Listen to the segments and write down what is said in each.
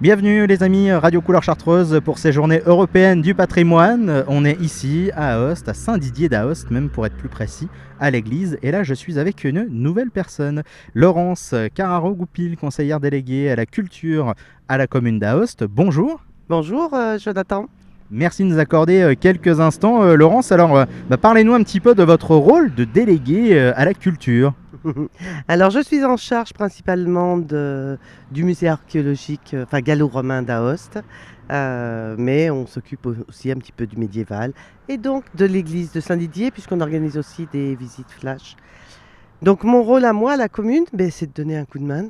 Bienvenue les amis Radio Couleur Chartreuse pour ces journées européennes du patrimoine. On est ici à Aoste, à Saint-Didier d'Aoste même pour être plus précis, à l'église. Et là je suis avec une nouvelle personne, Laurence Carraro-Goupil, conseillère déléguée à la culture à la commune d'Aoste. Bonjour. Bonjour Jonathan. Merci de nous accorder quelques instants. Laurence, alors parlez-nous un petit peu de votre rôle de déléguée à la culture. Alors je suis en charge principalement du musée archéologique gallo-romain d'Aoste, mais on s'occupe aussi un petit peu du médiéval et donc de l'église de Saint-Didier puisqu'on organise aussi des visites flash. Donc mon rôle à moi, à la commune, c'est de donner un coup de main,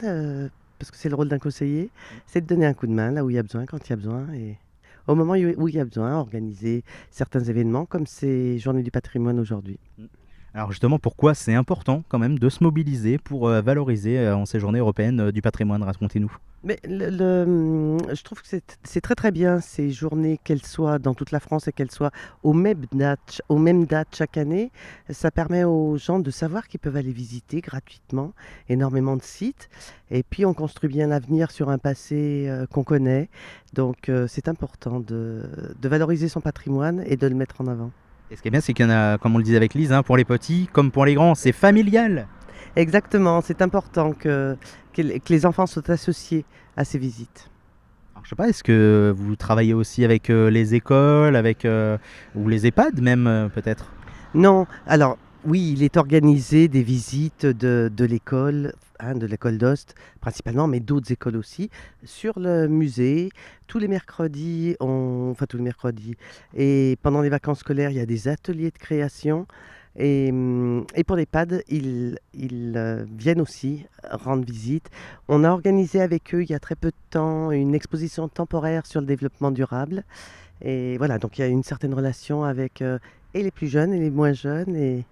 parce que c'est le rôle d'un conseiller, c'est de donner un coup de main là où il y a besoin, quand il y a besoin et au moment où il y a besoin, organiser certains événements comme ces journées du patrimoine aujourd'hui. Alors justement, pourquoi c'est important quand même de se mobiliser pour valoriser en ces journées européennes du patrimoine? Racontez-nous. Mais je trouve que c'est très très bien ces journées, qu'elles soient dans toute la France et qu'elles soient aux mêmes dates chaque année. Ça permet aux gens de savoir qu'ils peuvent aller visiter gratuitement énormément de sites. Et puis on construit bien l'avenir sur un passé qu'on connaît. Donc c'est important de valoriser son patrimoine et de le mettre en avant. Et ce qui est bien, c'est qu'il y en a, comme on le disait avec Lise, pour les petits comme pour les grands, c'est familial. Exactement, c'est important que les enfants soient associés à ces visites. Alors, je sais pas, est-ce que vous travaillez aussi avec les écoles, ou les EHPAD même peut-être? Non, alors oui, il est organisé des visites de l'école, de l'école d'Ost principalement, mais d'autres écoles aussi, sur le musée. Tous les mercredis, tous les mercredis, et pendant les vacances scolaires, il y a des ateliers de création. Et pour l'EHPAD, ils viennent aussi rendre visite. On a organisé avec eux, il y a très peu de temps, une exposition temporaire sur le développement durable. Et voilà, donc il y a une certaine relation avec et les plus jeunes et les moins jeunes, et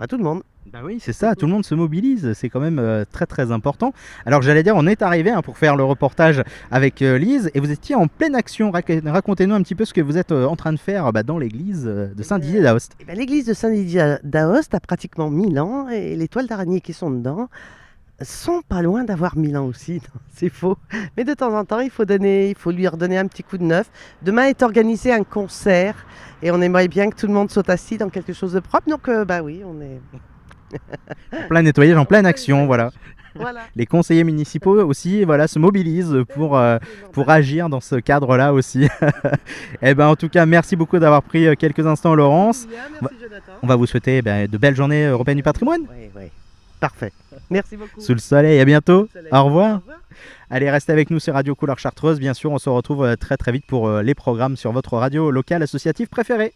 tout le monde. Bah oui, c'est ça, tout le monde se mobilise, c'est quand même très très important. Alors j'allais dire, on est arrivé pour faire le reportage avec Lise, et vous étiez en pleine action. Racontez-nous un petit peu ce que vous êtes en train de faire dans l'église de Saint-Didier d'Aoste. L'église de Saint-Didier d'Aoste a pratiquement 1000 ans, et les toiles d'araignée qui sont dedans sont pas loin d'avoir 1000 ans aussi. Non, c'est faux. Mais de temps en temps, il faut lui redonner un petit coup de neuf. Demain est organisé un concert, et on aimerait bien que tout le monde soit assis dans quelque chose de propre. Donc oui, on est... En plein nettoyage, en pleine action, voilà. Voilà. Les conseillers municipaux aussi se mobilisent pour agir dans ce cadre-là aussi. Et en tout cas, merci beaucoup d'avoir pris quelques instants, Laurence. Merci Jonathan. On va vous souhaiter de belles journées européennes du patrimoine. Oui, parfait. Merci beaucoup. Sous le soleil, à bientôt. Au revoir. Au revoir. Allez, restez avec nous sur Radio Couleur Chartreuse. Bien sûr, on se retrouve très très vite pour les programmes sur votre radio locale associative préférée.